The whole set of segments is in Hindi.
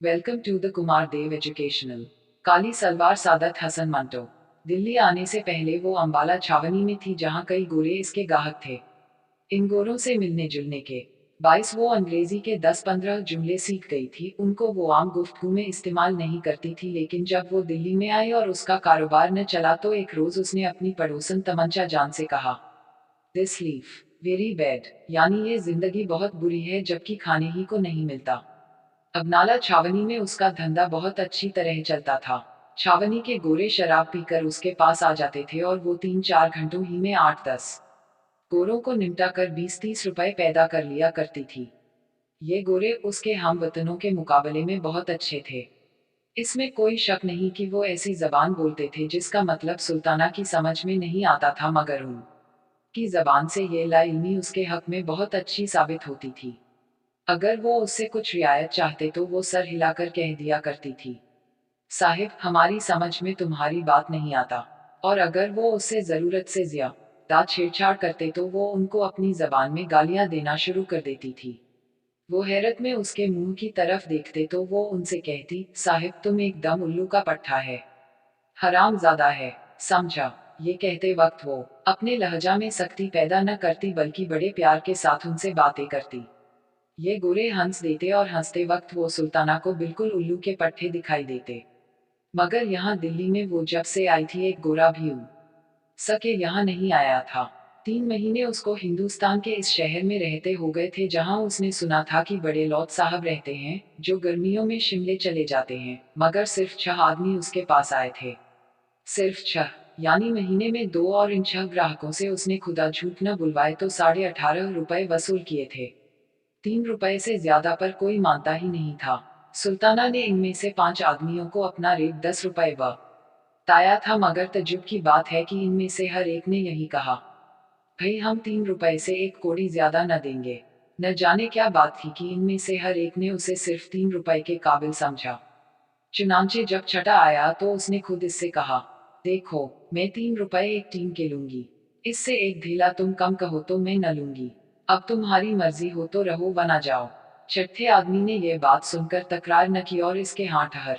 Welcome to the Kumar Dev educational. Kali Salwar Saadat Hasan Manto. Delhi आने से पहले वो अंबाला छावनी में थी जहां कई गोरे इसके गाहक थे। इन गोरों से मिलने जुलने के 22 वो अंग्रेजी के 10-15 जुमले सीख गई थी। उनको वो आम गुफ्तगू में इस्तेमाल नहीं करती थी, लेकिन जब वो दिल्ली में आई और उसका कारोबार न चला तो एक रोज उसने अपनी पड़ोसन तमंचा जान से कहा, दिस लीफ वेरी बैड, यानी ये जिंदगी बहुत बुरी है, जबकि खाने ही को नहीं मिलता। अबनाला छावनी में उसका धंधा बहुत अच्छी तरह चलता था। छावनी के गोरे शराब पीकर उसके पास आ जाते थे और वो 3-4 घंटों ही में 8-10 गोरों को निपटा कर 20-30 रुपए पैदा कर लिया करती थी। ये गोरे उसके हमवतनों के मुकाबले में बहुत अच्छे थे। इसमें कोई शक नहीं कि वो ऐसी जबान बोलते थे जिसका मतलब सुल्ताना की समझ में नहीं आता था, मगर उनकी जबान से ये लाइल्मी उसके हक में बहुत अच्छी साबित होती थी। अगर वो उससे कुछ रियायत चाहते तो वो सर हिलाकर कह दिया करती थी, साहिब हमारी समझ में तुम्हारी बात नहीं आता। और अगर वो उससे जरूरत से ज्यादा छेड़छाड़ करते तो वो उनको अपनी जबान में गालियां देना शुरू कर देती थी। वो हैरत में उसके मुंह की तरफ देखते तो वो उनसे कहती, साहिब तुम एकदम उल्लू का पट्टा है, हराम ज्यादा है, समझा। ये कहते वक्त वो अपने लहजा में सख्ती पैदा न करती बल्कि बड़े प्यार के साथ उनसे बातें करती। ये गोरे हंस देते और हंसते वक्त वो सुल्ताना को बिल्कुल उल्लू के पट्टे दिखाई देते। मगर यहाँ दिल्ली में वो जब से आई थी एक गोरा भी सके यहाँ नहीं आया था। 3 महीने उसको हिंदुस्तान के इस शहर में रहते हो गए थे जहाँ उसने सुना था कि बड़े लौट साहब रहते हैं जो गर्मियों में शिमले चले जाते हैं, मगर सिर्फ 6 आदमी उसके पास आए थे। सिर्फ 6, यानी महीने में 2, और इन 6 ग्राहकों से उसने खुदा झूठ न बुलवाए तो 18.5 रुपए वसूल किए थे। 3 रुपए से ज्यादा पर कोई मानता ही नहीं था। सुल्ताना ने इनमें से 5 आदमियों को अपना रेट 10 रुपए बताया था, मगर तजुब की बात है कि इनमें से हर एक ने यही कहा, भाई हम 3 रुपए से एक कौड़ी ज्यादा न देंगे। न जाने क्या बात थी कि इनमें से हर एक ने उसे सिर्फ 3 रुपए के काबिल समझा। चुनांचे जब छठा आया तो उसने खुद इससे कहा, देखो मैं 3 रुपए एक टीम के लूंगी, इससे एक ढीला तुम कम कहो तो मैं न लूंगी। अब तुम्हारी मर्जी हो तो रहो वरना जाओ। छठे आदमी ने यह बात सुनकर तकरार न की और इसके हाथ ठहर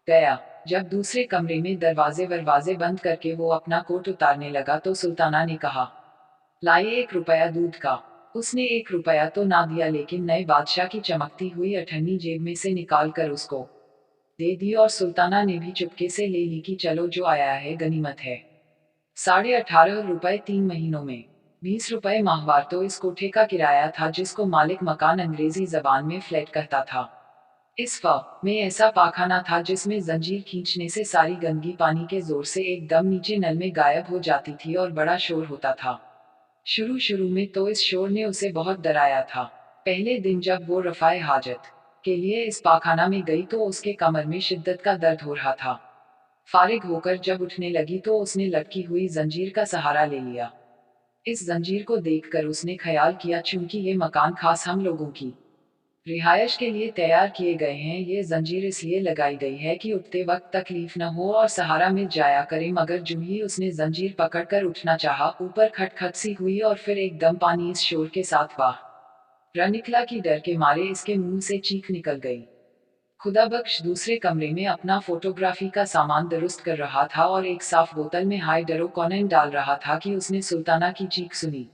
गया। जब दूसरे कमरे में दरवाजे बंद करके वो अपना कोट उतारने लगा तो सुल्ताना ने कहा, लाए 1 रुपया दूध का। उसने 1 रुपया तो ना दिया, लेकिन नए बादशाह की चमकती हुई अठन्नी जेब में से निकाल कर उसको दे दी और सुल्ताना ने भी चुपके से ले ली कि चलो जो आया है गनीमत है। 18.5 रुपए 3 महीनों में, 20 रुपए माहवार तो इस कोठे का किराया था जिसको मालिक मकान अंग्रेजी जबान में फ्लैट कहता था। इस में ऐसा पाखाना था जिसमें जंजीर खींचने से सारी गंदगी पानी के जोर से एकदम नीचे नल में गायब हो जाती थी और बड़ा शोर होता था। शुरू शुरू में तो इस शोर ने उसे बहुत डराया था। पहले दिन जब वो रफाए हाजत के लिए इस पाखाना में गई तो उसके कमर में शिद्दत का दर्द हो रहा था। फारिग होकर जब उठने लगी तो उसने लटकी हुई जंजीर का सहारा ले लिया। इस जंजीर को देखकर उसने ख्याल किया, चूंकि ये मकान खास हम लोगों की रिहायश के लिए तैयार किए गए हैं, ये जंजीर इसलिए लगाई गई है कि उठते वक्त तकलीफ न हो और सहारा मिल जाया करे। मगर जो ही उसने जंजीर पकड़कर उठना चाहा, ऊपर खटखट सी हुई और फिर एकदम पानी इस शोर के साथ बाहर निकला कि डर के मारे इसके मुंह से चीख निकल गई। खुदा बख्श दूसरे कमरे में अपना फोटोग्राफी का सामान दुरुस्त कर रहा था और एक साफ बोतल में हाइड्रोकोनिन डाल रहा था कि उसने सुल्ताना की चीख सुनी।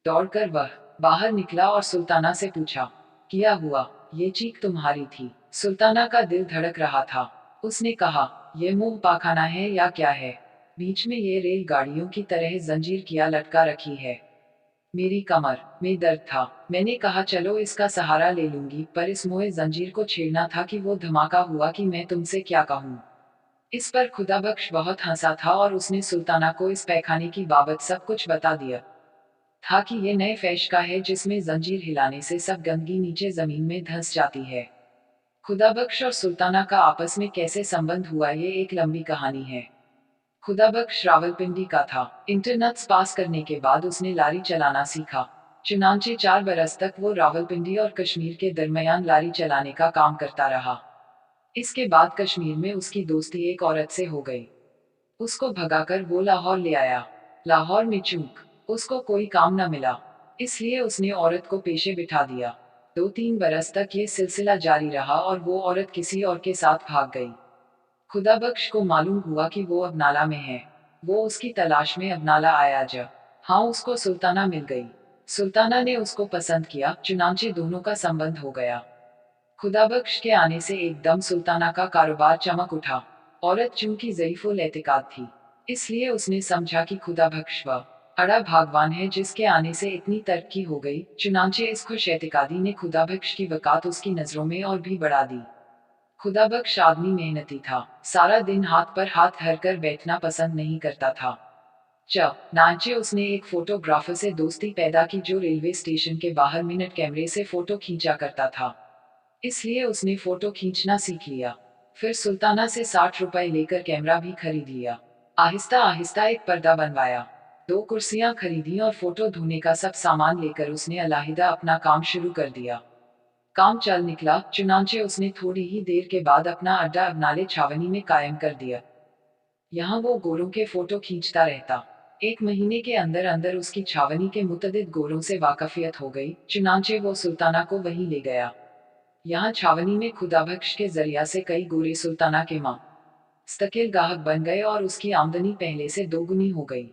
दौड़कर वह बाहर निकला और सुल्ताना से पूछा, क्या हुआ, ये चीख तुम्हारी थी? सुल्ताना का दिल धड़क रहा था। उसने कहा, ये मुंह पाखाना है या क्या है? बीच में ये रेलगाड़ियों की तरह जंजीर किया लटका रखी है। मेरी कमर में दर्द था। मैंने कहा चलो इसका सहारा ले लूंगी, पर इस मोए जंजीर को छेड़ना था कि वो धमाका हुआ कि मैं तुमसे क्या कहूँ। इस पर खुदा बख्श बहुत हंसा था और उसने सुल्ताना को इस पैखाने की बाबत सब कुछ बता दिया था कि ये नए फैश का है जिसमें जंजीर हिलाने से सब गंदगी नीचे जमीन में धंस जाती है। खुदा बख्श और सुल्ताना का आपस में कैसे संबंध हुआ ये एक लंबी कहानी है। खुदा बख्श रावलपिंडी का था। इंटरनेट पास करने के बाद उसने लारी चलाना सीखा। चुनांचे 4 बरस तक वो रावलपिंडी और कश्मीर के दरमियान लारी चलाने का काम करता रहा। इसके बाद कश्मीर में उसकी दोस्ती एक औरत से हो गई। उसको भगाकर वो लाहौर ले आया। लाहौर में चूक उसको कोई काम न मिला, इसलिए उसने औरत को पेशे बिठा दिया। 2-3 बरस तक ये सिलसिला जारी रहा और वो औरत किसी और के साथ भाग गई। खुदाबख्श को मालूम हुआ कि वो अब नाला में है। वो उसकी तलाश में अब नाला आया हाँ, उसको सुल्ताना मिल गई। सुल्ताना ने उसको पसंद किया, चुनांचे दोनों का संबंध हो गया। खुदाबख्श के आने से एकदम सुल्ताना का कारोबार चमक उठा। औरत चूंकि ज़ईफुल एतिकाद थी, इसलिए उसने समझा कि खुदाबख्श वह अड़ा भागवान है जिसके आने से इतनी तरक्की हो गई। चुनांचे इस खुश एतिकादी ने खुदाबख्श की वकात उसकी नजरों में और भी बढ़ा दी। खुदाबख्श आदमी मेहनती था, सारा दिन हाथ पर हाथ धर कर बैठना पसंद नहीं करता था। नाचे उसने एक फोटोग्राफर से दोस्ती पैदा की जो रेलवे स्टेशन के बाहर मिनट कैमरे से फोटो खींचा करता था। इसलिए उसने फोटो खींचना सीख लिया। फिर सुल्ताना से 60 रुपए लेकर कैमरा भी खरीद लिया। आहिस्ता आहिस्ता एक पर्दा बनवाया, 2 कुर्सियां खरीदी और फोटो धोने का सब सामान लेकर उसने अलहदा अपना काम शुरू कर दिया। काम चल निकला, चुनांचे उसने थोड़ी ही देर के बाद अपना अड्डा अबनाले छावनी में कायम कर दिया। यहाँ वो गोरों के फोटो खींचता रहता। 1 महीने के अंदर अंदर उसकी छावनी के मुतअद्दिद गोरों से वाकफियत हो गई। चुनांचे वो सुल्ताना को वहीं ले गया। यहाँ छावनी में खुदाबख्श के जरिया से कई गोरे सुल्ताना के मुस्तकिल गाहक बन गए और उसकी आमदनी पहले से दोगुनी हो गई।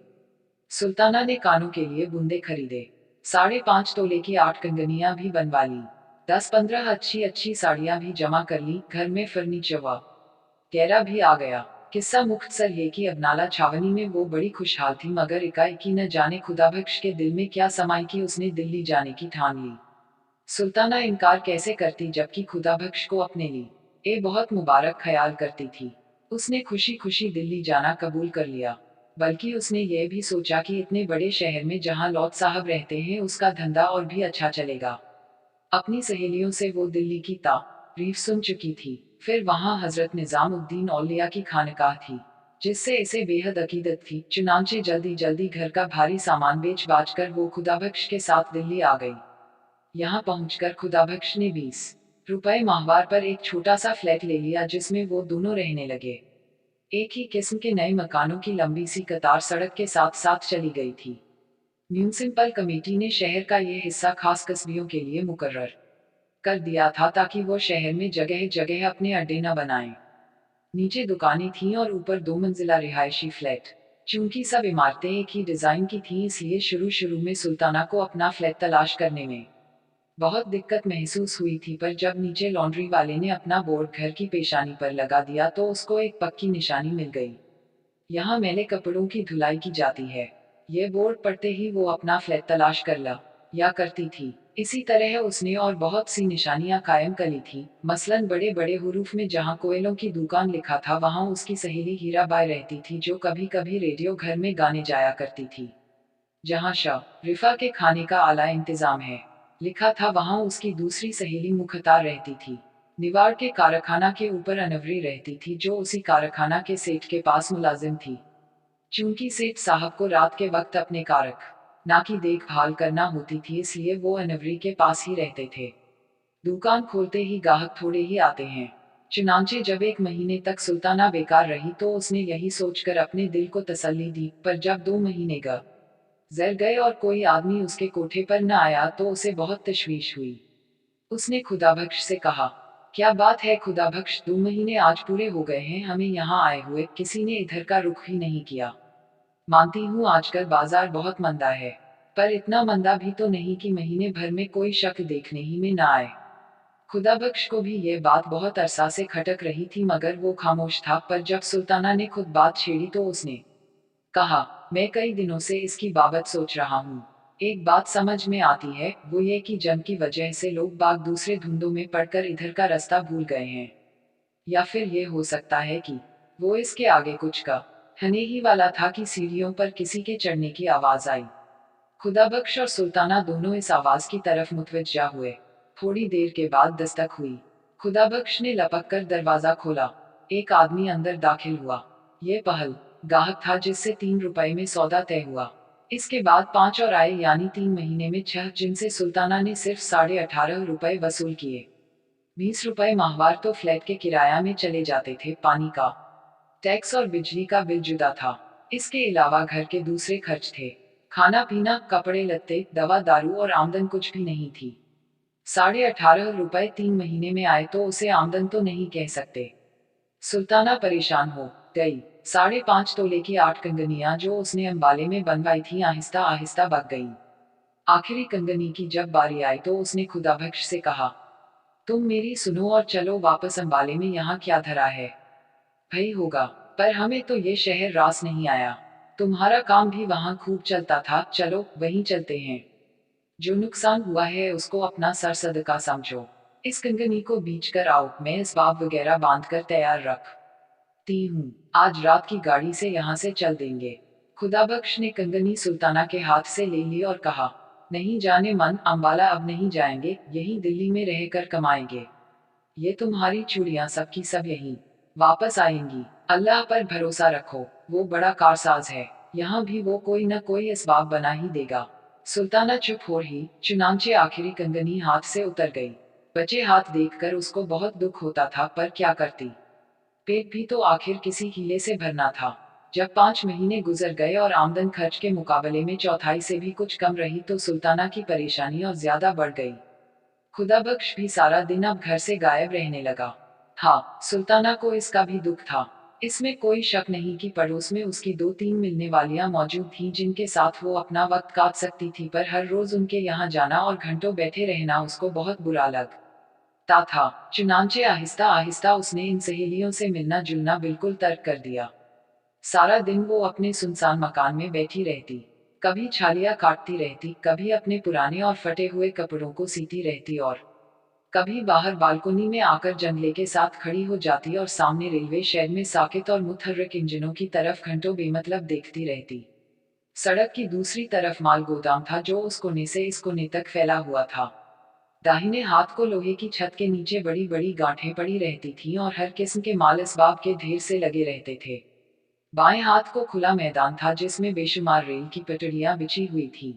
सुल्ताना ने कानों के लिए बूंदे खरीदे, 5.5 तोले की 8 कंगनियां भी बनवा ली, 10-15 अच्छी अच्छी साड़ियां भी जमा कर ली। घर में फर्नीचर वगैरह भी आ गया। किस्सा मुख्तसर ये कि अब नाला छावनी में वो बड़ी खुशहाल थी, मगर एकाएकी न जाने खुदाबख्श के दिल में क्या समाई कि उसने दिल्ली जाने की ठान ली। सुल्ताना इनकार कैसे करती जबकि खुदाबख्श को अपने लिए बहुत मुबारक ख्याल करती थी। उसने खुशी खुशी दिल्ली जाना कबूल कर लिया। बल्कि उसने ये भी सोचा कि इतने बड़े शहर में जहां लौट साहब रहते हैं उसका धंधा और भी अच्छा चलेगा। अपनी सहेलियों से वो दिल्ली की तारीफ सुन चुकी थी। फिर वहां हजरत निजामुद्दीन औलिया की खानकाह थी, जिससे इसे बेहद अकीदत थी। चुनांचे जल्दी जल्दी घर का भारी सामान बेच बाच कर वो खुदाबख्श के साथ दिल्ली आ गई। यहाँ पहुंचकर खुदाबख्श ने 20 रुपए माहवार पर एक छोटा सा फ्लैट ले लिया, जिसमें वो दोनों रहने लगे। एक ही किस्म के नए मकानों की लंबी सी कतार सड़क के साथ साथ चली गई थी। म्यूनिसिपल कमेटी ने शहर का ये हिस्सा खास कस्बियों के लिए मुकर्रर कर दिया था ताकि वो शहर में जगह जगह अपने अड्डे न बनाएं। नीचे दुकानें थीं और ऊपर 2 मंजिला रिहायशी फ्लैट। चूंकि सब इमारतें एक ही डिजाइन की थीं, इसलिए शुरू शुरू में सुल्ताना को अपना फ्लैट तलाश करने में बहुत दिक्कत महसूस हुई थी। पर जब नीचे लॉन्ड्री वाले ने अपना बोर्ड घर की पेशानी पर लगा दिया तो उसको एक पक्की निशानी मिल गई। यहाँ मैले कपड़ों की धुलाई की जाती है। ये बोर्ड पढ़ते ही वो अपना फ्लैट तलाश कर ला या करती थी। इसी तरह उसने और बहुत सी निशानियां कायम कर ली थी। मसलन बड़े बड़े हुरूफ में जहाँ कोयलों की दुकान लिखा था, वहाँ उसकी सहेली हीराबाई रहती थी, जो कभी कभी रेडियो घर में गाने जाया करती थी। जहाँ रिफा के खाने का आला इंतजाम है लिखा था, वहाँ उसकी दूसरी सहेली मुख्तार रहती थी। निवाड़ के कारखाना के ऊपर अनवरी रहती थी, जो उसी कारखाना के सेठ के पास मुलाजिम थी। चूंकि सेठ साहब को रात के वक्त अपने कारखाना की देखभाल करना होती थी, इसलिए वो अनवरी के पास ही रहते थे। दुकान खोलते ही गाहक थोड़े ही आते हैं। चुनांचे जब 1 महीने तक सुल्ताना बेकार रही तो उसने यही सोचकर अपने दिल को तसल्ली दी। पर जब 2 महीने गुजर गए और कोई आदमी उसके कोठे पर न आया तो उसे बहुत तशवीश हुई। उसने खुदाबख्श से कहा, क्या बात है खुदाबख्श, 2 महीने आज पूरे हो गए हैं हमें यहाँ आए हुए, किसी ने इधर का रुख ही नहीं किया। मानती हूँ आजकल बाजार बहुत मंदा है, पर इतना मंदा भी तो नहीं कि महीने भर में कोई शक देखने ही में न आए। खुदाबख्श को भी ये बात बहुत अरसा से खटक रही थी, मगर वो खामोश था। पर जब सुल्ताना ने खुद बात छेड़ी तो उसने कहा, मैं कई दिनों से इसकी बाबत सोच रहा हूँ। एक बात समझ में आती है, वो ये कि जंग की वजह से लोग बाग दूसरे धुंधों में पड़कर इधर का रास्ता भूल गए हैं। या फिर ये हो सकता है कि वो इसके आगे कुछ कहने ही वाला था कि सीढ़ियों पर किसी के चढ़ने की आवाज आई। खुदाबख्श और सुल्ताना दोनों इस आवाज की तरफ मुतवज्जा हुए। थोड़ी देर के बाद दस्तक हुई। खुदाबख्श ने लपक कर दरवाजा खोला। एक आदमी अंदर दाखिल हुआ। ये पहल गाहक था जिससे 3 रुपए में सौदा तय हुआ। इसके बाद 5 और आए, यानी 3 महीने में 6, जिनसे सुल्ताना ने सिर्फ 18.5 रुपए वसूल किए। 20 रुपए माहवार तो फ्लैट के किराया में चले जाते थे। पानी का टैक्स और बिजली का बिल जुदा था। इसके अलावा घर के दूसरे खर्च थे। खाना पीना, कपड़े लत्ते, दवा दारू और आमदन कुछ भी नहीं थी। ₹18.5 3 महीने में आए तो उसे आमदन तो नहीं कह सकते। सुल्ताना परेशान हो गई। 5.5 तोले की 8 कंगनियां जो उसने अंबाले में बनवाई थी आहिस्ता आहिस्ता बक गईं। आखिरी कंगनी की जब बारी आई तो उसने खुदाबख्श से कहा, तुम मेरी सुनो और चलो वापस अंबाले में। यहाँ क्या धरा है? भई होगा, पर हमें तो ये शहर रास नहीं आया। तुम्हारा काम भी वहाँ खूब चलता था, चलो वहीं चलते हैं। जो नुकसान हुआ है उसको अपना सर सदका समझो। इस कंगनी को बीच कर आओ, मैं इसबाब वगैरह बांध कर तैयार रखती हूँ। आज रात की गाड़ी से यहाँ से चल देंगे। खुदाबख्श ने कंगनी सुल्ताना के हाथ से ले ली और कहा, नहीं जाने मन, अंबाला अब नहीं जाएंगे, यहीं दिल्ली में रहकर कमाएंगे। ये तुम्हारी चूड़ियां सब की सब यहीं वापस आएंगी। अल्लाह पर भरोसा रखो, वो बड़ा कारसाज है। यहाँ भी वो कोई न कोई इसबाब बना ही देगा। सुल्ताना चुप हो रही, चुनांचे आखिरी कंगनी हाथ से उतर गई। बचे हाथ देखकर उसको बहुत दुख होता था, पर क्या करती। पेट भी तो आखिर किसी हीले से भरना था। जब 5 महीने गुजर गए और आमदन खर्च के मुकाबले में चौथाई से भी कुछ कम रही तो सुल्ताना की परेशानी और ज्यादा बढ़ गई। खुदाबख्श भी सारा दिन अब घर से गायब रहने लगा। हाँ, सुल्ताना को इसका भी दुख था। इसमें कोई शक नहीं कि पड़ोस में उसकी 2-3 मिलने वालियां मौजूद थीं जिनके साथ वो अपना वक्त काट सकती थी, पर हर रोज उनके यहाँ जाना और घंटों बैठे रहना उसको बहुत बुरा लगता था। चुनांचे आहिस्ता आहिस्ता उसने इन सहेलियों से मिलना जुलना बिल्कुल तर्क कर दिया। सारा दिन वो अपने सुनसान मकान में बैठी रहती। कभी छालियां काटती रहती, कभी अपने पुराने और फटे हुए कपड़ों को सीती रहती और कभी बाहर बालकोनी में आकर जंगले के साथ खड़ी हो जाती और सामने रेलवे शेड में साकित और मुतहर्रिक इंजनों की तरफ घंटों बेमतलब देखती रहती। सड़क की दूसरी तरफ माल गोदाम था जो उस कोने से इस कोने तक फैला हुआ था। दाहिने हाथ को लोहे की छत के नीचे बड़ी बड़ी गांठें पड़ी रहती थीं और हर किस्म के माल इसबाब के ढेर से लगे रहते थे। बाएं हाथ को खुला मैदान था जिसमें बेशुमार रेल की पटड़ियां बिछी हुई थीं।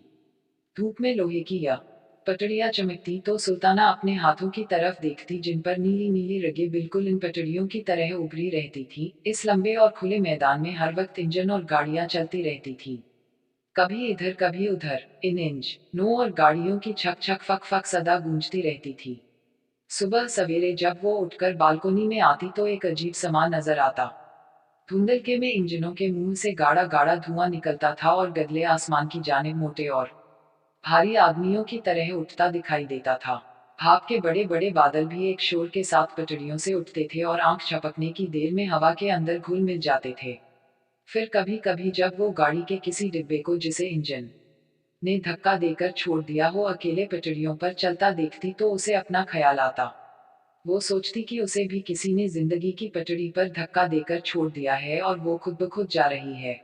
धूप में लोहे की यह पटड़ियां चमकती तो सुल्ताना अपने हाथों की तरफ देखती जिन पर नीली नीली रगें बिल्कुल इन पटड़ियों की तरह उभरी रहती थी। इस लंबे और खुले मैदान में हर वक्त इंजन और गाड़ियां चलती रहती थीं। कभी इधर कभी उधर इन इंजनों और गाड़ियों की छक छक फक फक सदा गूंजती रहती थी। सुबह सवेरे जब वो उठकर बालकोनी में आती तो एक अजीब समा नजर आता। धुंधलके में इंजनों के मुंह से गाढ़ा गाढ़ा धुआं निकलता था और गदले आसमान की जानिब मोटे और भारी आदमियों की तरह उठता दिखाई देता था। भाप के बड़े बड़े बादल भी एक शोर के साथ पटड़ियों से उठते थे और आंख झपकने की देर में हवा के अंदर घुल मिल जाते थे। फिर कभी कभी जब वो गाड़ी के किसी डिब्बे को जिसे इंजन ने धक्का देकर छोड़ दिया हो अकेले पटड़ियों पर चलता देखती तो उसे अपना ख्याल आता। वो सोचती कि उसे भी किसी ने जिंदगी की पटड़ी पर धक्का देकर छोड़ दिया है और वो खुद ब खुद जा रही है।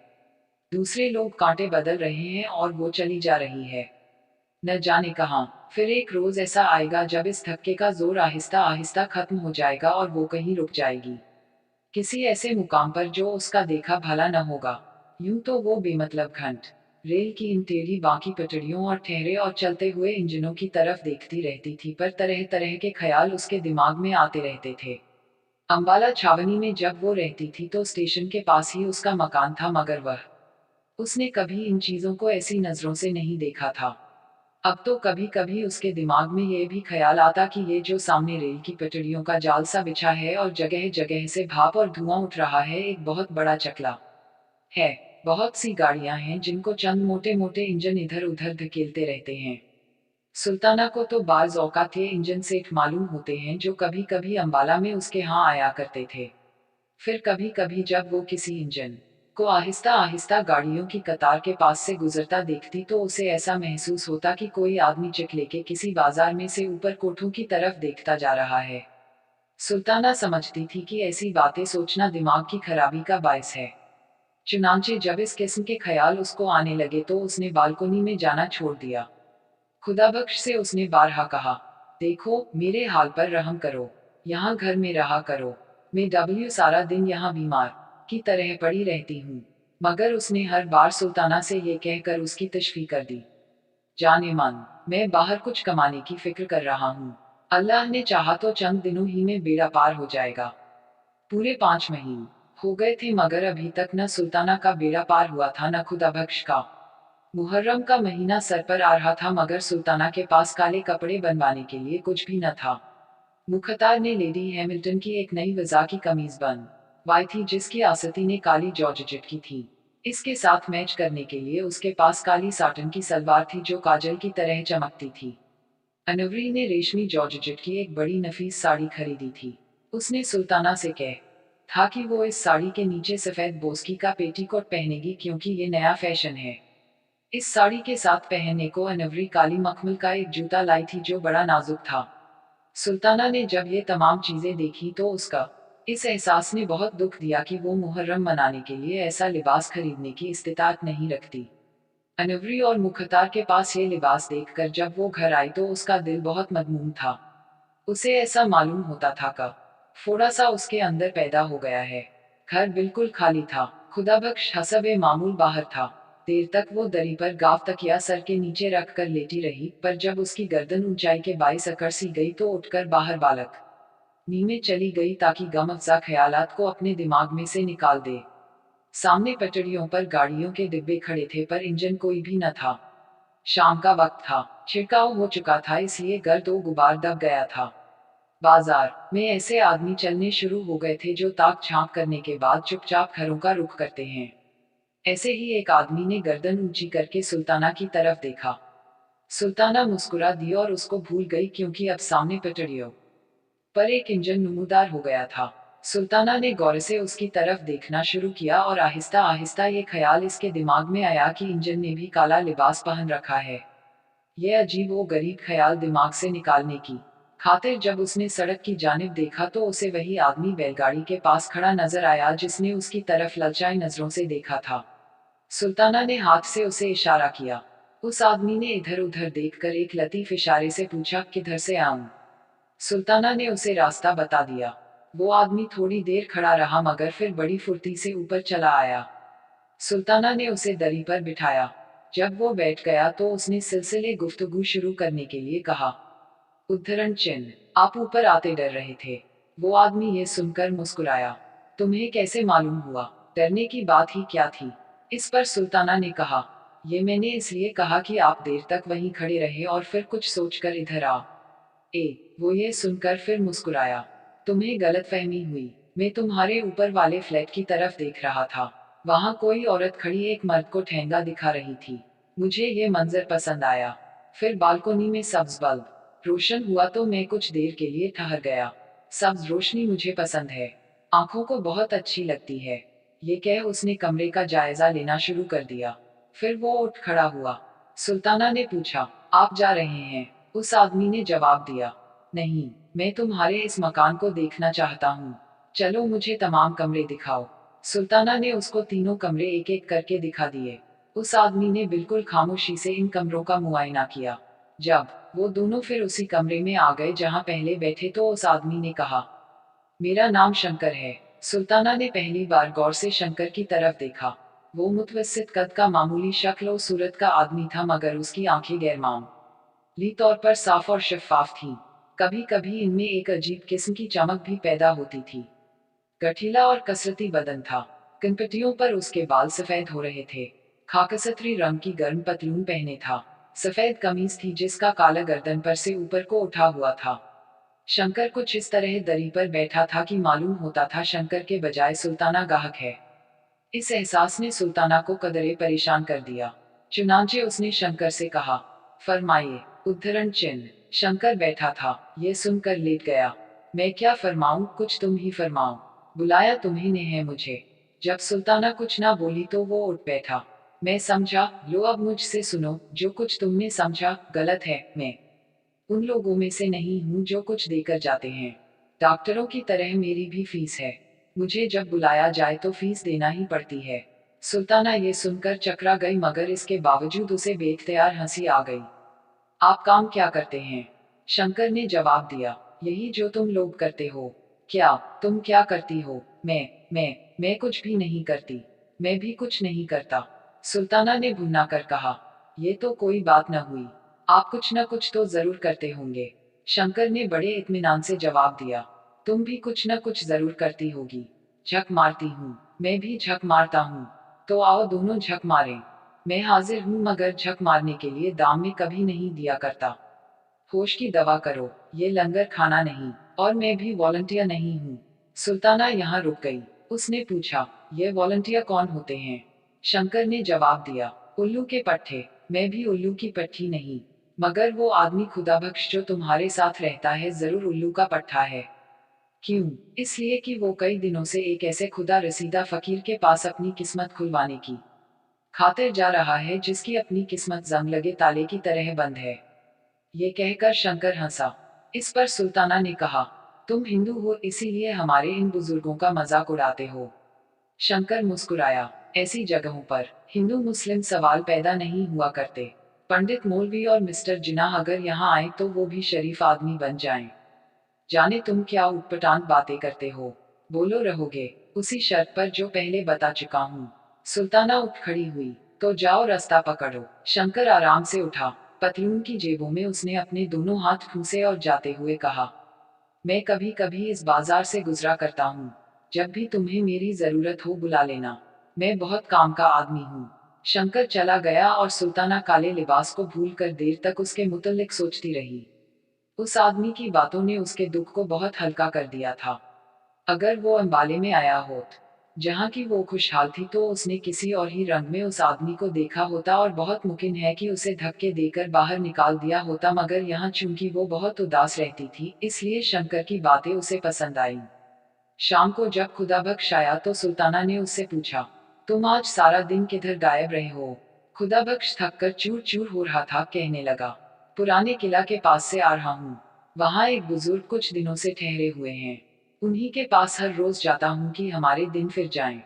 दूसरे लोग कांटे बदल रहे हैं और वो चली जा रही है न जाने कहां। फिर एक रोज ऐसा आएगा जब इस धक्के का जोर आहिस्ता आहिस्ता खत्म हो जाएगा और वो कहीं रुक जाएगी, किसी ऐसे मुकाम पर जो उसका देखा भला न होगा। यूं तो वो बेमतलब घंट रेल की इन टेढ़ी बांकी पटड़ियों और ठहरे और चलते हुए इंजनों की तरफ देखती रहती थी, पर तरह तरह के ख्याल उसके दिमाग में आते रहते थे। अंबाला छावनी में जब वो रहती थी तो स्टेशन के पास ही उसका मकान था, मगर वह उसने कभी इन चीजों को ऐसी नजरों से नहीं देखा था। अब तो कभी कभी उसके दिमाग में ये भी ख्याल आता कि ये जो सामने रेल की पटड़ियों का जाल सा बिछा है और जगह जगह से भाप और धुआं उठ रहा है, एक बहुत बड़ा चकला है। बहुत सी गाड़ियां हैं जिनको चंद मोटे मोटे इंजन इधर उधर धकेलते रहते हैं। सुल्ताना को तो बाज औकात ये इंजन सेठ मालूम होते हैं जो कभी कभी अंबाला में उसके यहाँ आया करते थे। फिर कभी कभी जब वो किसी इंजन को आहिस्ता आहिस्ता गाड़ियों की कतार के पास से गुजरता देखती तो उसे ऐसा महसूस होता कि कोई आदमी चक लेके किसी बाजार में से ऊपर कोठों की तरफ देखता जा रहा है। सुल्ताना समझती थी कि ऐसी बातें सोचना दिमाग की खराबी का बायस है। चुनांचे जब इस किस्म के ख्याल उसको आने लगे तो उसने बालकोनी में जाना छोड़ दिया। खुदाबख्श से उसने बारहा कहा, देखो मेरे हाल पर रहम करो, यहाँ घर में रहा करो। मैं सारा दिन यहाँ बीमार की तरह पड़ी रहती हूँ। मगर उसने हर बार सुल्ताना से ये कहकर उसकी तशफी कर दी, जाने मन, मैं बाहर कुछ कमाने की फिक्र कर रहा हूँ। अल्लाह ने चाहा तो चंद दिनों ही में बेड़ा पार हो जाएगा। पूरे 5 महीने हो गए थे मगर अभी तक न सुल्ताना का बेड़ा पार हुआ था न खुदाबख्श का। मुहर्रम का महीना सर पर आ रहा था मगर सुल्ताना के पास काले कपड़े बनवाने के लिए कुछ भी न था। मुख्तार ने लेडी हैमिल्टन की एक नई वज़ा की कमीज बनवाई थी जिसकी आसती ने काली जॉर्जेट की थी। इसके साथ मैच करने के लिए उसके पास काली साटन की सलवार थी जो काजल की तरह चमकती थी। अनवरी ने रेशमी जॉर्जेट की एक बड़ी नफीस साड़ी खरीदी थी। उसने सुल्ताना से कह था कि वो इस साड़ी के नीचे सफेद बोस्की का पेटीकोट पहनेगी क्योंकि ये नया फैशन है। इस साड़ी के साथ पहनने को अनवरी काली मखमल का एक जूता लाई थी जो बड़ा नाजुक था। सुल्ताना ने जब ये तमाम चीजें देखी तो उसका इस एहसास ने बहुत दुख दिया कि वो मुहर्रम मनाने के लिए ऐसा लिबास खरीदने की इस्तिताअत नहीं रखती। अनवरी और मुख्तार के पास ये लिबास देखकर जब वो घर आई तो उसका दिल बहुत मदमूम था। उसे ऐसा मालूम होता था कि थोड़ा सा उसके अंदर पैदा हो गया है। घर बिल्कुल खाली था। खुदाबख्श हसब मामूल बाहर था। देर तक वो दरी पर गाव तकिया सर के नीचे रख कर लेटी रही, पर जब उसकी गर्दन ऊंचाई के बाईस अकड़ सी गई तो उठकर बाहर बालक नींद चली गई ताकि गम अफजा ख्यालात को अपने दिमाग में से निकाल दे। सामने पटरियों पर गाड़ियों के डिब्बे खड़े थे पर इंजन कोई भी न था। शाम का वक्त था। छिड़काव हो चुका था इसलिए गर्द और गुबार दब गया था। बाजार में ऐसे आदमी चलने शुरू हो गए थे जो ताक झांक करने के बाद चुपचाप घरों का रुख करते हैं। ऐसे ही एक आदमी ने गर्दन ऊंची करके सुल्ताना की तरफ देखा। सुल्ताना मुस्कुरा दी और उसको भूल गई क्योंकि अब सामने पटरियों पर एक इंजन नमूदार हो गया था। सुल्ताना ने गौर से उसकी तरफ देखना शुरू किया और आहिस्ता आहिस्ता ये ख्याल इसके दिमाग में आया कि इंजन ने भी काला लिबास पहन रखा है। यह अजीब व गरीब ख्याल दिमाग से निकालने की खातिर जब उसने सड़क की जानिब देखा तो उसे वही आदमी बैलगाड़ी के पास खड़ा नजर आया जिसने उसकी तरफ ललचाई नजरों से देखा था। सुल्ताना ने हाथ से उसे इशारा किया। उस आदमी ने इधर उधर देखकर एक लतीफ इशारे से पूछा, किधर से आऊं? सुल्ताना ने उसे रास्ता बता दिया। वो आदमी थोड़ी देर खड़ा रहा मगर फिर बड़ी फुर्ती से ऊपर चला आया। सुल्ताना ने उसे दरी पर बिठाया। जब वो बैठ गया तो उसने सिलसिले गुफ्तगू शुरू करने के लिए कहा। उद्धरण चिन्ह, आप ऊपर आते डर रहे थे। वो आदमी ये सुनकर मुस्कुराया। तुम्हें कैसे मालूम हुआ? डरने की बात ही क्या थी? इस पर सुल्ताना ने कहा, ये मैंने इसलिए कहा कि आप देर तक वहीं खड़े रहे और फिर कुछ सोचकर इधर आ वो ये सुनकर फिर मुस्कुराया। तुम्हें गलतफहमी हुई। मैं तुम्हारे ऊपर वाले फ्लैट की तरफ देख रहा था। वहां कोई औरत खड़ी एक मर्द को ठेंगा दिखा रही थी। मुझे ये मंजर पसंद आया। फिर बालकोनी में सब्ज बल्ब रोशन हुआ तो मैं कुछ देर के लिए ठहर गया। सब्ज रोशनी मुझे पसंद है। आंखों को बहुत अच्छी लगती है। ये कह उसने कमरे का जायजा लेना शुरू कर दिया। फिर वो उठ खड़ा हुआ। सुल्ताना ने पूछा, आप जा रहे हैं? उस आदमी ने जवाब दिया, नहीं, मैं तुम्हारे इस मकान को देखना चाहता हूँ। चलो मुझे तमाम कमरे दिखाओ। सुल्ताना ने उसको तीनों कमरे एक एक करके दिखा दिए। उस आदमी ने बिल्कुल खामोशी से इन कमरों का मुआयना किया। जब वो दोनों फिर उसी कमरे में आ गए जहां पहले बैठे तो उस आदमी ने कहा, मेरा नाम शंकर है। सुल्ताना ने पहली बार गौर से शंकर की तरफ देखा। वो मुतवस्सित कद का मामूली शक्ल और सूरत का आदमी था मगर उसकी आंखें गैरमामूली तौर पर साफ और शफाफ थीं। कभी कभी इनमें एक अजीब किस्म की चमक भी पैदा होती थी। गठीला और कसरती बदन था। कनपटियों पर उसके बाल सफेद हो रहे थे। खाकसतरी रंग की गर्म पतलून पहने था। सफेद कमीज थी जिसका काला गर्दन पर से ऊपर को उठा हुआ था। शंकर कुछ इस तरह दरी पर बैठा था कि मालूम होता था शंकर के बजाय सुल्ताना गाहक है। इस एहसास ने सुल्ताना को कदरे परेशान कर दिया। चुनांचे उसने शंकर से कहा, फरमाइए। उद्धरण चिन्ह, शंकर बैठा था। ये सुनकर लेट गया। मैं क्या फरमाऊं, कुछ तुम ही फरमाओ। बुलाया तुम्ही ने है मुझे। जब सुल्ताना कुछ ना बोली तो वो उठ बैठा। मैं समझा, लो अब मुझसे सुनो, जो कुछ तुमने समझा गलत है। मैं उन लोगों में से नहीं हूं जो कुछ देकर जाते हैं। डॉक्टरों की तरह मेरी भी फीस है। मुझे जब बुलाया जाए तो फीस देना ही पड़ती है। सुल्ताना ये सुनकर चकरा गई मगर इसके बावजूद उसे बेख्तियार हंसी आ गई। आप काम क्या करते हैं? शंकर ने जवाब दिया, यही जो तुम लोग करते हो। क्या? तुम क्या करती हो? मैं कुछ भी नहीं करती। मैं भी कुछ नहीं करता। सुल्ताना ने भुना कर कहा, ये तो कोई बात न हुई। आप कुछ न कुछ तो जरूर करते होंगे। शंकर ने बड़े इत्मीनान से जवाब दिया, तुम भी कुछ न कुछ जरूर करती होगी। झक मारती हूँ। मैं भी झक मारता हूँ। तो आओ दोनों झक मारें। मैं हाजिर हूँ मगर झक मारने के लिए दाम में कभी नहीं दिया करता। होश की दवा करो, ये लंगर खाना नहीं, और मैं भी वॉलंटियर नहीं हूँ। सुल्ताना यहाँ रुक गई। उसने पूछा, ये वॉलंटियर कौन होते हैं? शंकर ने जवाब दिया, उल्लू के पट्टे। मैं भी उल्लू की पट्टी नहीं, मगर वो आदमी खुदाबख्श जो तुम्हारे साथ रहता है जरूर उल्लू का पट्टा है। क्यों? इसलिए कि वो कई दिनों से एक ऐसे खुदा रसीदा फकीर के पास अपनी किस्मत खुलवाने की खातिर जा रहा है जिसकी अपनी किस्मत जंग लगे ताले की तरह बंद है। ये कहकर शंकर हंसा। इस पर सुल्ताना ने कहा, तुम हिंदू हो इसीलिए हमारे इन बुजुर्गों का मजाक उड़ाते हो। शंकर मुस्कुराया, ऐसी जगहों पर हिंदू मुस्लिम सवाल पैदा नहीं हुआ करते। पंडित मौलवी और मिस्टर जिन्ना अगर यहाँ आए तो वो भी शरीफ आदमी बन जाएं। जाने तुम क्या उटपटांग बातें करते हो। बोलो रहोगे उसी शर्त पर जो पहले बता चुका हूँ। सुल्ताना उठ खड़ी हुई। तो जाओ रास्ता पकड़ो। शंकर आराम से उठा। पतलून की जेबों में उसने अपने दोनों हाथ ठूसे और जाते हुए कहा, मैं कभी कभी इस बाजार से गुजरा करता हूँ। जब भी तुम्हें मेरी जरूरत हो बुला लेना। मैं बहुत काम का आदमी हूँ। शंकर चला गया और सुल्ताना काले लिबास को भूलकर देर तक उसके मुतल्लिक सोचती रही। उस आदमी की बातों ने उसके दुख को बहुत हल्का कर दिया था। अगर वो अंबाले में आया होत, जहाँ की वो खुशहाल थी, तो उसने किसी और ही रंग में उस आदमी को देखा होता और बहुत मुमकिन है कि उसे धक्के देकर बाहर निकाल दिया होता, मगर यहाँ चूंकि वो बहुत उदास रहती थी इसलिए शंकर की बातें उसे पसंद आईं। शाम को जब खुदाबख्श आया तो सुल्ताना ने उससे पूछा, तुम आज सारा दिन किधर गायब रहे हो? खुदाबख्श थक कर चूर चूर हो रहा था, कहने लगा, पुराने किला के पास से आ रहा हूँ। वहाँ एक बुजुर्ग कुछ दिनों से ठहरे हुए हैं। उन्हीं के पास हर रोज जाता हूँ कि हमारे दिन फिर जाएं।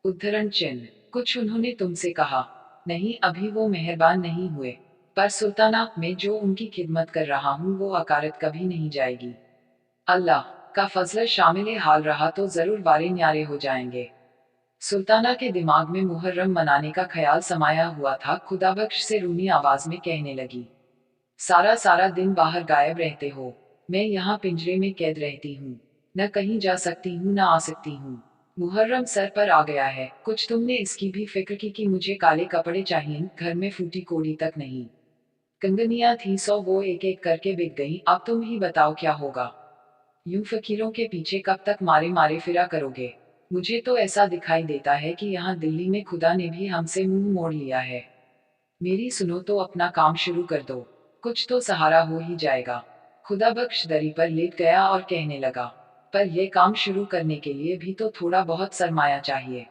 उद्धरण चिन्ह। कुछ उन्होंने तुमसे कहा? नहीं, अभी वो मेहरबान नहीं हुए। पर सुल्ताना, मैं जो उनकी खिदमत कर रहा हूँ वो अकारत कभी नहीं जाएगी। अल्लाह का फजल शामिल हाल रहा तो जरूर वारे न्यारे हो जाएंगे। सुल्ताना के दिमाग में मुहर्रम मनाने का ख्याल समाया हुआ था। खुदाबख्श से रूनी आवाज में कहने लगी, सारा सारा दिन बाहर गायब रहते हो। मैं यहाँ पिंजरे में कैद रहती हूँ। न कहीं जा सकती हूँ न आ सकती हूँ। मुहर्रम सर पर आ गया है। कुछ तुमने इसकी भी फिक्र की कि मुझे काले कपड़े चाहिए? घर में फूटी कोड़ी तक नहीं। कंगनियां थी 100, वो एक एक करके बिक गई। अब तुम ही बताओ क्या होगा। यूं फकीरों के पीछे कब तक मारे मारे फिरा करोगे? मुझे तो ऐसा दिखाई देता है कि यहाँ दिल्ली में खुदा ने भी हमसे मुंह मोड़ लिया है। मेरी सुनो तो अपना काम शुरू कर दो। कुछ तो सहारा हो ही जाएगा। खुदाबख्श दरी पर लेट गया और कहने लगा, पर यह काम शुरू करने के लिए भी तो थोड़ा बहुत सरमाया चाहिए।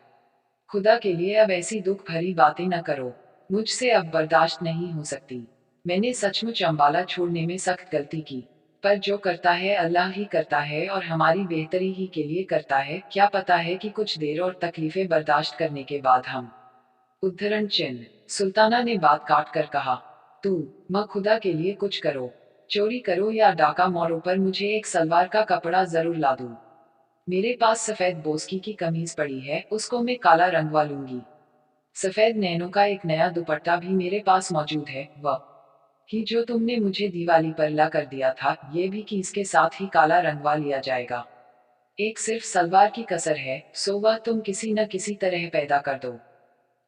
खुदा के लिए अब ऐसी दुख भरी बातें न करो। मुझसे अब बर्दाश्त नहीं हो सकती। मैंने सचमुच अंबाला छोड़ने में सख्त गलती की। पर जो करता है अल्लाह ही करता है और हमारी बेहतरी ही के लिए करता है। क्या पता है कि कुछ देर और तकलीफें बर्दाश्त करने के बाद हम। उद्धरण चिन्ह। सुल्ताना ने बात काट कर कहा, तू माँ खुदा के लिए कुछ करो। चोरी करो या डाका मारो, पर मुझे एक सलवार का कपड़ा जरूर ला दो। मेरे पास सफेद बोस्की की कमीज पड़ी है, उसको मैं काला रंगवा लूंगी। सफेद नैनों का एक नया दुपट्टा भी मेरे पास मौजूद है, वह ही जो तुमने मुझे दिवाली पर ला कर दिया था, ये भी कि इसके साथ ही काला रंगवा लिया जाएगा। एक सिर्फ सलवार की कसर है, सो वह तुम किसी न किसी तरह पैदा कर दो।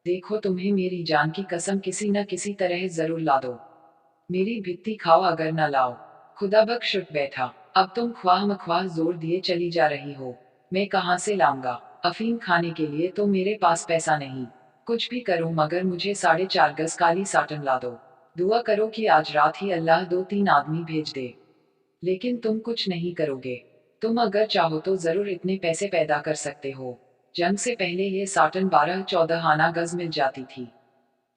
देखो, तुम्हें मेरी जान की कसम किसी न किसी तरह जरूर ला दो। मेरी भित्ती खाओ अगर न लाओ। खुदाबख्श उठ बैठा। अब तुम ख्वाह मख्वाह जोर दिए चली जा रही हो। मैं कहाँ से लाऊंगा? अफीम खाने के लिए तो मेरे पास पैसा नहीं। कुछ भी करो मगर मुझे 4.5 गज काली साटन ला दो। दुआ करो कि आज रात ही अल्लाह 2-3 आदमी भेज दे। लेकिन तुम कुछ नहीं करोगे। तुम अगर चाहो तो जरूर इतने पैसे पैदा कर सकते हो। जंग से पहले ये साटन 12-14 आना गज मिल जाती थी।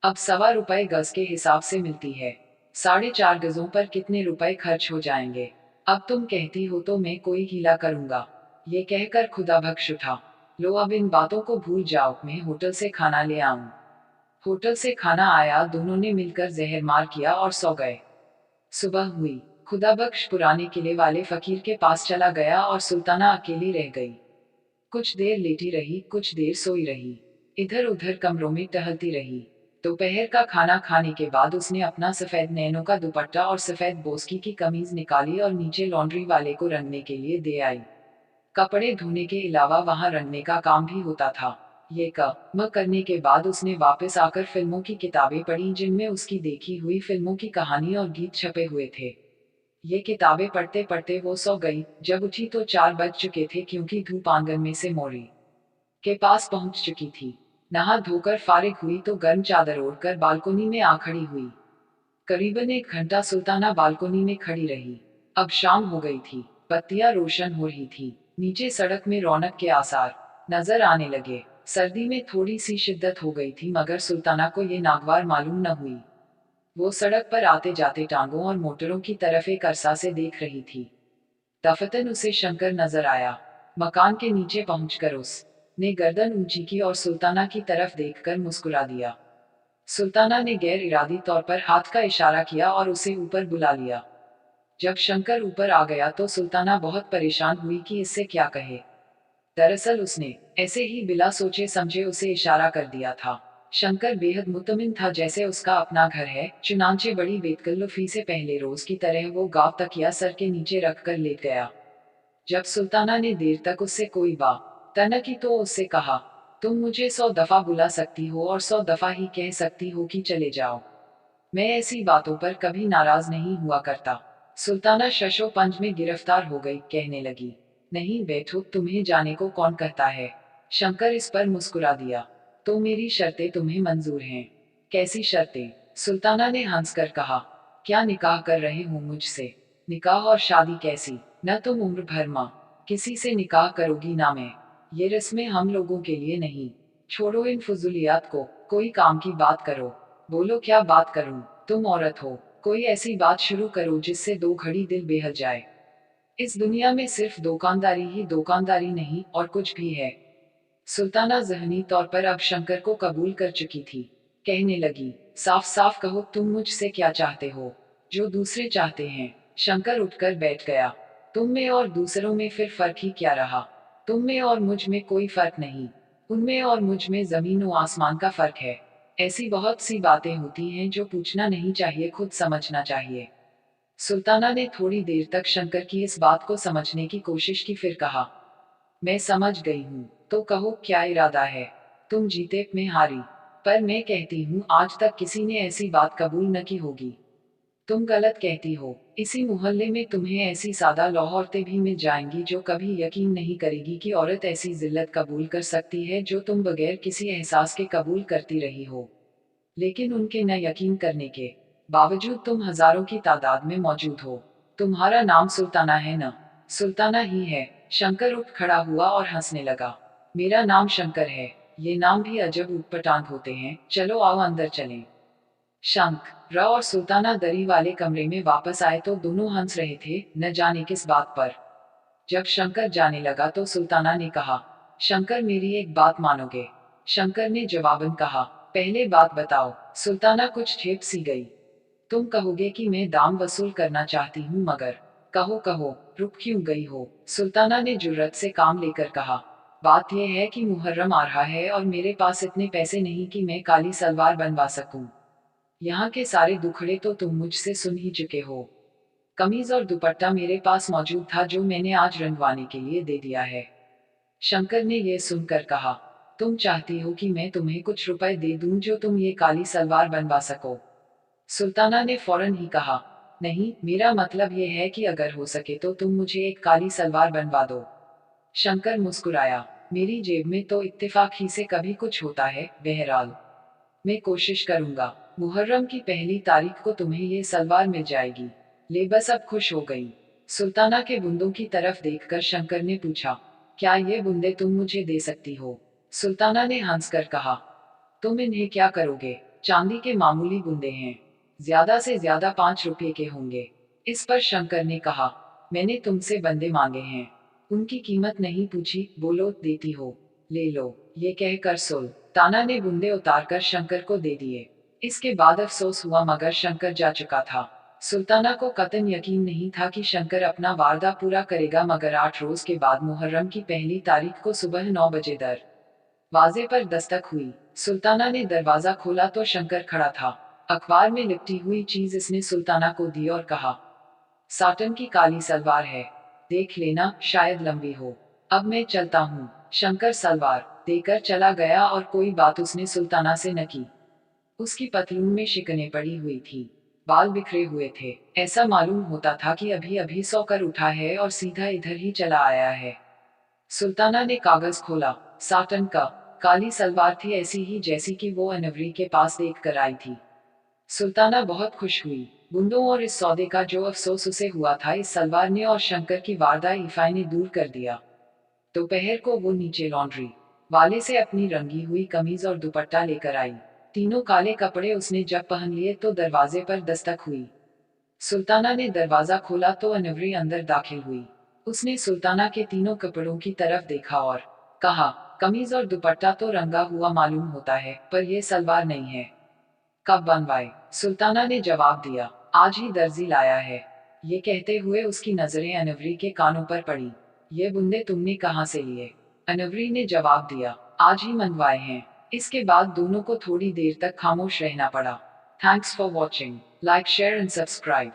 अब ₹1.25 गज के हिसाब से मिलती है। 4.5 गजों पर कितने रुपए खर्च हो जाएंगे? अब तुम कहती हो तो मैं कोई हीला करूंगा। ये कहकर खुदाबख्श उठा। लो, अब इन बातों को भूल जाओ, मैं होटल से खाना ले आऊं। होटल से खाना आया, दोनों ने मिलकर जहर मार किया और सो गए। सुबह हुई। खुदाबख्श पुराने किले वाले फकीर के पास चला गया और सुल्ताना अकेली रह गई। कुछ देर लेटी रही, कुछ देर सोई रही। इधर उधर कमरों में टहलती रही। दोपहर का खाना खाने के बाद उसने अपना सफेद नैनों का दुपट्टा और सफेद बोस्की की कमीज निकाली और नीचे लॉन्ड्री वाले को रंगने के लिए दे आई। कपड़े धोने के अलावा वहां रंगने का काम भी होता था। ये म करने के बाद उसने वापस आकर फिल्मों की किताबें पढ़ी जिनमें उसकी देखी हुई फिल्मों की कहानी और गीत छपे हुए थे। ये किताबें पढ़ते पढ़ते वो सो गई। जब उठी तो 4 बज चुके थे क्योंकि धूप आंगन में से मोरी के पास पहुंच चुकी थी। नहा धोकर फारिग हुई तो गर्म चादर ओढ़कर बालकोनी में आ खड़ी हुई। करीबन 1 घंटा सुल्ताना बालकोनी में खड़ी रही। अब शाम हो गई थी, बत्तियां रोशन हो रही थी। नीचे सड़क में रौनक के आसार नजर आने लगे। सर्दी में थोड़ी सी शिद्दत हो गई थी मगर सुल्ताना को ये नागवार मालूम न हुई। वो सड़क पर आते जाते टांगों और मोटरों की तरफ एक अरसा से देख रही थी। दफतन उसे शंकर नजर आया। मकान के नीचे पहुंचकर उसने गर्दन ऊंची की और सुल्ताना की तरफ देखकर मुस्कुरा दिया। सुल्ताना ने गैर इरादी तौर पर हाथ का इशारा किया और उसे ऊपर बुला लिया। जब शंकर ऊपर आ गया तो सुल्ताना बहुत परेशान हुई कि इससे क्या कहे। दरअसल उसने ऐसे ही बिला सोचे समझे उसे इशारा कर दिया था। शंकर बेहद मुतमिन था जैसे उसका अपना घर है, चुनांचे बड़ी बेतकल्लुफी से पहले रोज की तरह वो गांव तकिया सर के नीचे रखकर लेट गया। जब सुल्ताना ने देर तक उससे कोई बात न की तो उससे कहा, तुम मुझे 100 दफा बुला सकती हो और 100 दफा ही कह सकती हो कि चले जाओ। मैं ऐसी बातों पर कभी नाराज नहीं हुआ करता। सुल्ताना शशो पंज में गिरफ्तार हो गई, कहने लगी, नहीं बैठो, तुम्हें जाने को कौन कहता है। शंकर इस पर मुस्कुरा दिया, तो मेरी शर्तें तुम्हें मंजूर हैं। कैसी शर्तें? सुल्ताना ने हंसकर कहा, क्या निकाह कर रहे हो मुझसे? निकाह और शादी कैसी? न तुम उम्र भर माँ किसी से निकाह करोगी ना मैं। ये रस्में हम लोगों के लिए नहीं। छोड़ो इन फुजुलियात को, कोई काम की बात करो। बोलो क्या बात करूं? तुम औरत हो, कोई ऐसी बात शुरू करो जिससे 2 घड़ी दिल बेहल जाए। इस दुनिया में सिर्फ दुकानदारी ही दुकानदारी नहीं और कुछ भी है। सुल्ताना ज़हनी तौर पर अब शंकर को कबूल कर चुकी थी। कहने लगी, साफ साफ कहो तुम मुझसे क्या चाहते हो, जो दूसरे चाहते हैं। शंकर उठकर बैठ गया। तुम में और दूसरों में फिर फर्क ही क्या रहा? तुम में और मुझ में कोई फर्क नहीं। उनमें और मुझ में जमीन व आसमान का फर्क है। ऐसी बहुत सी बातें होती हैं जो पूछना नहीं चाहिए, खुद समझना चाहिए। सुल्ताना ने थोड़ी देर तक शंकर की इस बात को समझने की कोशिश की, फिर कहा, मैं समझ गई हूँ, तो कहो क्या इरादा है। तुम जीते मैं हारी, पर मैं कहती हूँ आज तक किसी ने ऐसी बात कबूल न की होगी। तुम गलत कहती हो। इसी मोहल्ले में तुम्हें ऐसी सादा लौह औरतें भी मिल जाएंगी जो कभी यकीन नहीं करेगी कि औरत ऐसी जिल्लत कबूल कर सकती है जो तुम बगैर किसी एहसास के कबूल करती रही हो। लेकिन उनके न यकीन करने के बावजूद तुम हजारों की तादाद में मौजूद हो। तुम्हारा नाम सुल्ताना है न? सुल्ताना ही है। शंकर उठ खड़ा हुआ और हंसने लगा। मेरा नाम शंकर है। ये नाम भी अजब ऊटपटांग होते हैं। चलो आओ अंदर चलें। शंख र और सुल्ताना दरी वाले कमरे में वापस आए तो दोनों हंस रहे थे, न जाने किस बात पर। जब शंकर जाने लगा तो सुल्ताना ने कहा, शंकर मेरी एक बात मानोगे? शंकर ने जवाबन कहा, पहले बात बताओ। सुल्ताना कुछ ठेप सी गई। तुम कहोगे कि मैं दाम वसूल करना चाहती हूँ मगर कहो कहो, रुक क्यों गई हो? सुल्ताना ने जुर्रत से काम लेकर कहा, बात यह है कि मुहर्रम आ रहा है और मेरे पास इतने पैसे नहीं कि मैं काली सलवार बनवा सकूं। यहाँ के सारे दुखड़े तो तुम मुझसे सुन ही चुके हो। कमीज और दुपट्टा मेरे पास मौजूद था जो मैंने आज रंगवाने के लिए दे दिया है। शंकर ने यह सुनकर कहा, तुम चाहती हो कि मैं तुम्हें कुछ रुपए दे दूं जो तुम ये काली सलवार बनवा सको? सुल्ताना ने फौरन ही कहा, नहीं, मेरा मतलब यह है कि अगर हो सके तो तुम मुझे एक काली सलवार बनवा दो। शंकर मुस्कुराया, मेरी जेब में तो इत्तेफाक ही से कभी कुछ होता है, बहरहाल मैं कोशिश करूंगा। मुहर्रम की पहली तारीख को तुम्हें ये सलवार मिल जाएगी। ले बस अब खुश हो गई। सुल्ताना के बुंदों की तरफ देखकर शंकर ने पूछा, क्या ये बुंदे तुम मुझे दे सकती हो? सुल्ताना ने हंसकर कहा, तुम इन्हें क्या करोगे? चांदी के मामूली बुंदे हैं, ज्यादा से ज्यादा 5 रुपये के होंगे। इस पर शंकर ने कहा, मैंने तुमसे बंदे मांगे हैं, उनकी कीमत नहीं पूछी, बोलो देती हो, ले लो। ये कहकर सुल्ताना ने बुंदे उतारकर शंकर को दे दिए। इसके बाद अफसोस हुआ मगर शंकर जा चुका था। सुल्ताना को कतई यकीन नहीं था कि शंकर अपना वादा पूरा करेगा मगर 8 रोज के बाद मुहर्रम की पहली तारीख को सुबह 9 बजे दरवाजे पर दस्तक हुई। सुल्ताना ने दरवाजा खोला तो शंकर खड़ा था। अखबार में लिपटी हुई चीज इसने सुल्ताना को दी और कहा, साटन की काली सलवार है, देख लेना, शायद लंबी हो। अब मैं चलता हूँ। शंकर सलवार देकर चला गया और कोई बात उसने सुल्ताना से न की। उसकी पतलून में शिकने पड़ी हुई थी, बाल बिखरे हुए थे। ऐसा मालूम होता था कि अभी अभी सोकर उठा है और सीधा इधर ही चला आया है। सुल्ताना ने कागज खोला। साटन का काली सलवार थी, ऐसी ही जैसी कि वो अनवरी के पास देख कर आई थी। सुल्ताना बहुत खुश हुई। गुंडों और इस सौदे का जो अफसोस उसे हुआ था, इस सलवार ने और शंकर की वारदा इफाई ने दूर कर दिया। दोपहर को वो नीचे लॉन्ड्री वाले से अपनी रंगी हुई कमीज और दुपट्टा लेकर आई। तीनों काले कपड़े उसने जब पहन लिए तो दरवाजे पर दस्तक हुई। सुल्ताना ने दरवाजा खोला तो अनवरी अंदर दाखिल हुई। उसने सुल्ताना के तीनों कपड़ों की तरफ देखा और कहा, कमीज और दुपट्टा तो रंगा हुआ मालूम होता है, पर यह सलवार नहीं है। कब बनवाए? सुल्ताना ने जवाब दिया, आज ही दर्जी लाया है। ये कहते हुए उसकी नजरें अनवरी के कानों पर पड़ी। ये बुंदे तुमने कहाँ से लिए? अनवरी ने जवाब दिया, आज ही मंगवाए हैं। इसके बाद दोनों को थोड़ी देर तक खामोश रहना पड़ा। Thanks for watching. Like, share and subscribe.